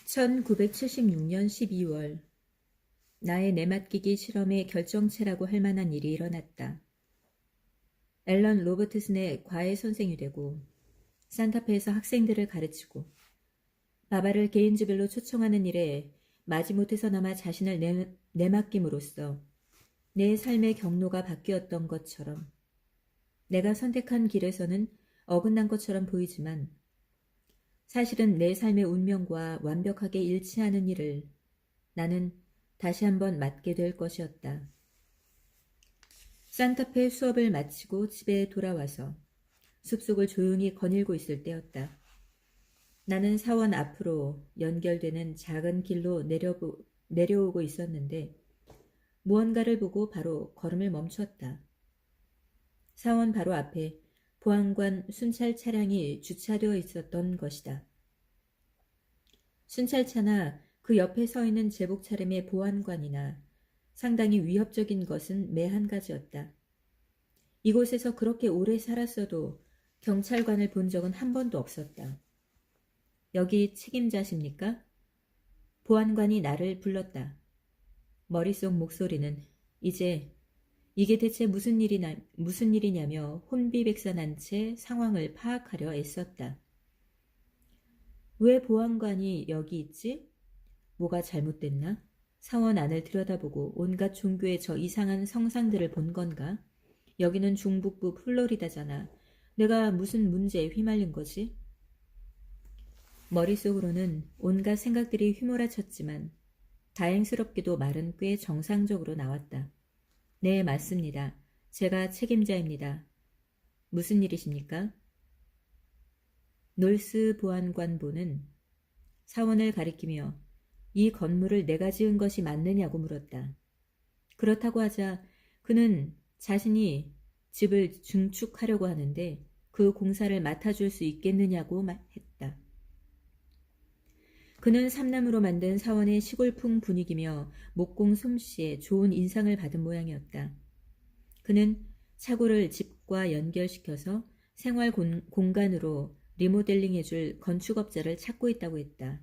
1976년 12월, 나의 내맡기기 실험의 결정체라고 할 만한 일이 일어났다. 앨런 로버트슨의 과외 선생이 되고 산타페에서 학생들을 가르치고 바바를 개인주별로 초청하는 일에 마지못해서나마 자신을 내맡김으로써 내 삶의 경로가 바뀌었던 것처럼 내가 선택한 길에서는 어긋난 것처럼 보이지만 사실은 내 삶의 운명과 완벽하게 일치하는 일을 나는 다시 한번 맡게 될 것이었다. 산타페 수업을 마치고 집에 돌아와서 숲속을 조용히 거닐고 있을 때였다. 나는 사원 앞으로 연결되는 작은 길로 내려오고 있었는데 무언가를 보고 바로 걸음을 멈췄다. 사원 바로 앞에 보안관 순찰 차량이 주차되어 있었던 것이다. 순찰차나 그 옆에 서 있는 제복 차림의 보안관이나 상당히 위협적인 것은 매 한 가지였다. 이곳에서 그렇게 오래 살았어도 경찰관을 본 적은 한 번도 없었다. 여기 책임자십니까? 보안관이 나를 불렀다. 머릿속 목소리는 이제 이게 대체 무슨 일이냐며 혼비백산한 채 상황을 파악하려 애썼다. 왜 보안관이 여기 있지? 뭐가 잘못됐나? 사원 안을 들여다보고 온갖 종교의 저 이상한 성상들을 본 건가? 여기는 중북부 플로리다잖아. 내가 무슨 문제에 휘말린 거지? 머릿속으로는 온갖 생각들이 휘몰아쳤지만 다행스럽게도 말은 꽤 정상적으로 나왔다. 네, 맞습니다. 제가 책임자입니다. 무슨 일이십니까? 놀스 보안관보는 사원을 가리키며 이 건물을 내가 지은 것이 맞느냐고 물었다. 그렇다고 하자 그는 자신이 집을 증축하려고 하는데 그 공사를 맡아줄 수 있겠느냐고 했다. 그는 삼남으로 만든 사원의 시골풍 분위기며 목공 솜씨에 좋은 인상을 받은 모양이었다. 그는 차고를 집과 연결시켜서 생활 공간으로 리모델링해줄 건축업자를 찾고 있다고 했다.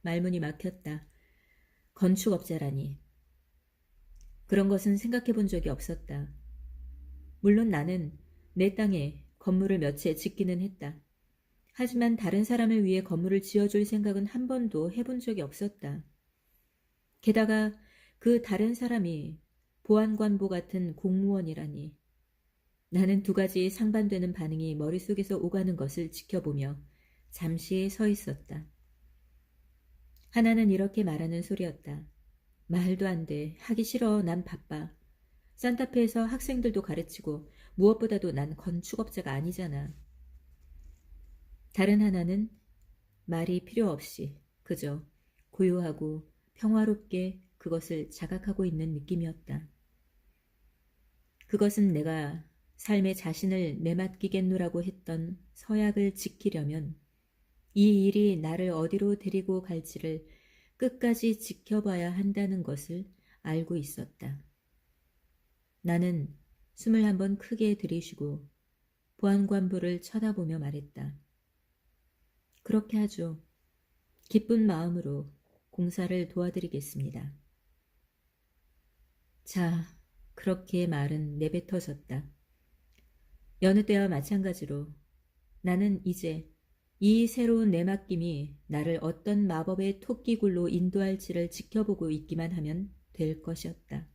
말문이 막혔다. 건축업자라니. 그런 것은 생각해 본 적이 없었다. 물론 나는 내 땅에 건물을 몇 채 짓기는 했다. 하지만 다른 사람을 위해 건물을 지어줄 생각은 한 번도 해본 적이 없었다. 게다가 그 다른 사람이 보안관보 같은 공무원이라니. 나는 두 가지 상반되는 반응이 머릿속에서 오가는 것을 지켜보며 잠시 서 있었다. 하나는 이렇게 말하는 소리였다. 말도 안 돼. 하기 싫어. 난 바빠. 산타페에서 학생들도 가르치고 무엇보다도 난 건축업자가 아니잖아. 다른 하나는 말이 필요 없이 그저 고요하고 평화롭게 그것을 자각하고 있는 느낌이었다. 그것은 내가 삶에 자신을 내맡기겠노라고 했던 서약을 지키려면 이 일이 나를 어디로 데리고 갈지를 끝까지 지켜봐야 한다는 것을 알고 있었다. 나는 숨을 한번 크게 들이쉬고 보안관부를 쳐다보며 말했다. 그렇게 하죠. 기쁜 마음으로 공사를 도와드리겠습니다. 자, 그렇게 말은 내뱉어졌다. 여느 때와 마찬가지로 나는 이제 이 새로운 내맡김이 나를 어떤 마법의 토끼굴로 인도할지를 지켜보고 있기만 하면 될 것이었다.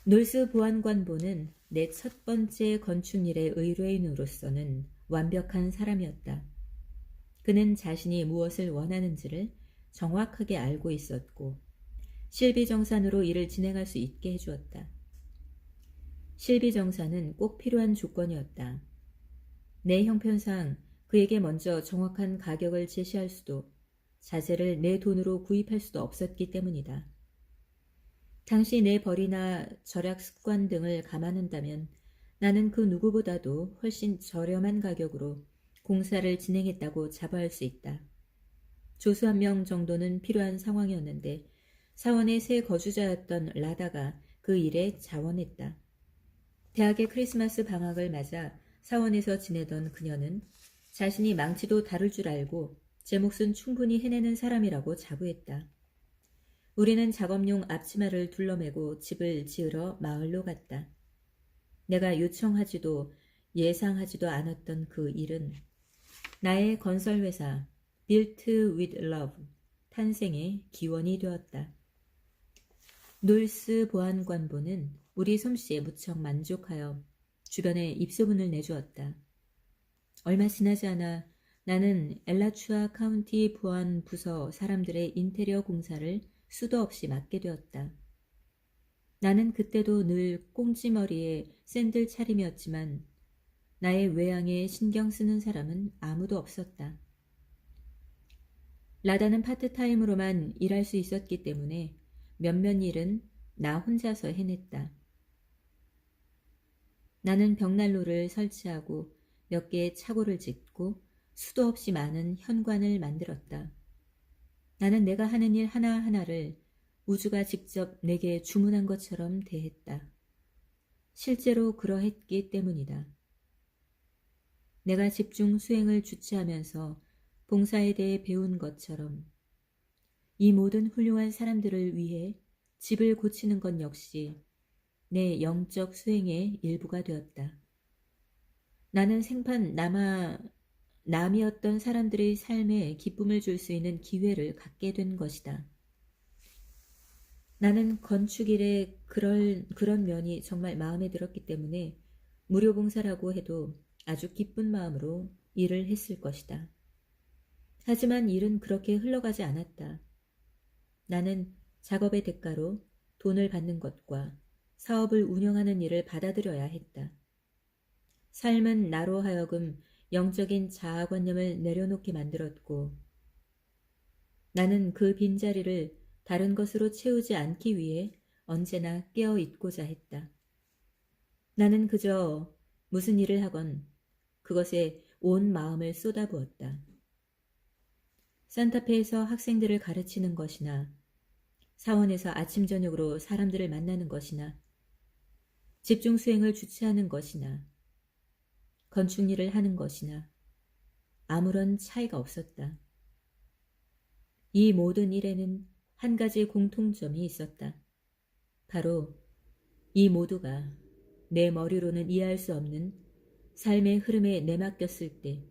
놀스 보안관보는 내 첫 번째 건축일의 의뢰인으로서는 완벽한 사람이었다. 그는 자신이 무엇을 원하는지를 정확하게 알고 있었고 실비정산으로 일을 진행할 수 있게 해주었다. 실비정산은 꼭 필요한 조건이었다. 내 형편상 그에게 먼저 정확한 가격을 제시할 수도 자재를 내 돈으로 구입할 수도 없었기 때문이다. 당시 내 벌이나 절약 습관 등을 감안한다면 나는 그 누구보다도 훨씬 저렴한 가격으로 공사를 진행했다고 자부할 수 있다. 조수 한 명 정도는 필요한 상황이었는데 사원의 새 거주자였던 라다가 그 일에 자원했다. 대학의 크리스마스 방학을 맞아 사원에서 지내던 그녀는 자신이 망치도 다룰 줄 알고 제 몫은 충분히 해내는 사람이라고 자부했다. 우리는 작업용 앞치마를 둘러매고 집을 지으러 마을로 갔다. 내가 요청하지도 예상하지도 않았던 그 일은 나의 건설회사 Built with Love 탄생의 기원이 되었다. 놀스 보안관보는 우리 솜씨에 무척 만족하여 주변에 입소문을 내주었다. 얼마 지나지 않아 나는 엘라추아 카운티 보안 부서 사람들의 인테리어 공사를 수도 없이 맡게 되었다. 나는 그때도 늘 꽁지머리에 샌들 차림이었지만 나의 외양에 신경 쓰는 사람은 아무도 없었다. 라다는 파트타임으로만 일할 수 있었기 때문에 몇몇 일은 나 혼자서 해냈다. 나는 벽난로를 설치하고 몇 개의 차고를 짓고 수도 없이 많은 현관을 만들었다. 나는 내가 하는 일 하나하나를 우주가 직접 내게 주문한 것처럼 대했다. 실제로 그러했기 때문이다. 내가 집중 수행을 주체하면서 봉사에 대해 배운 것처럼 이 모든 훌륭한 사람들을 위해 집을 고치는 것 역시 내 영적 수행의 일부가 되었다. 나는 생판 남이었던 사람들의 삶에 기쁨을 줄 수 있는 기회를 갖게 된 것이다. 나는 건축일에 그런 면이 정말 마음에 들었기 때문에 무료 봉사라고 해도 아주 기쁜 마음으로 일을 했을 것이다. 하지만 일은 그렇게 흘러가지 않았다. 나는 작업의 대가로 돈을 받는 것과 사업을 운영하는 일을 받아들여야 했다. 삶은 나로 하여금 영적인 자아관념을 내려놓게 만들었고 나는 그 빈자리를 다른 것으로 채우지 않기 위해 언제나 깨어 있고자 했다. 나는 그저 무슨 일을 하건 그것에 온 마음을 쏟아부었다. 산타페에서 학생들을 가르치는 것이나 사원에서 아침 저녁으로 사람들을 만나는 것이나 집중 수행을 주최하는 것이나 건축 일을 하는 것이나 아무런 차이가 없었다. 이 모든 일에는 한 가지 공통점이 있었다. 바로 이 모두가 내 머리로는 이해할 수 없는 삶의 흐름에 내맡겼을 때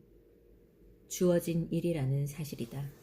주어진 일이라는 사실이다.